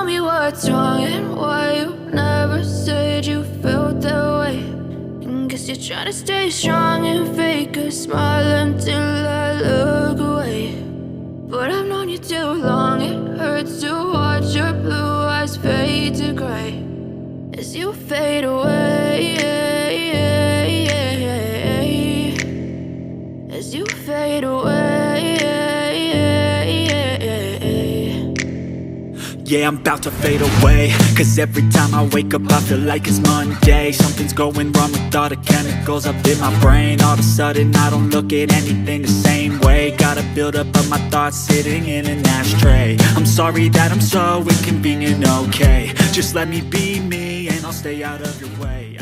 tell me what's wrong and why you never said you felt that way. And guess you're trying to stay strong and fake a smile until I look away. But I've known you too long, it hurts to watch your blue eyes fade to gray as you fade away, as you fade away. Yeah, I'm about to fade away, cause every time I wake up I feel like it's Monday. Something's going wrong with all the chemicals up in my brain. All of a sudden I don't look at anything the same way. Got a buildup of my thoughts sitting in an ashtray. I'm sorry that I'm so inconvenient, okay. Just let me be me and I'll stay out of your way.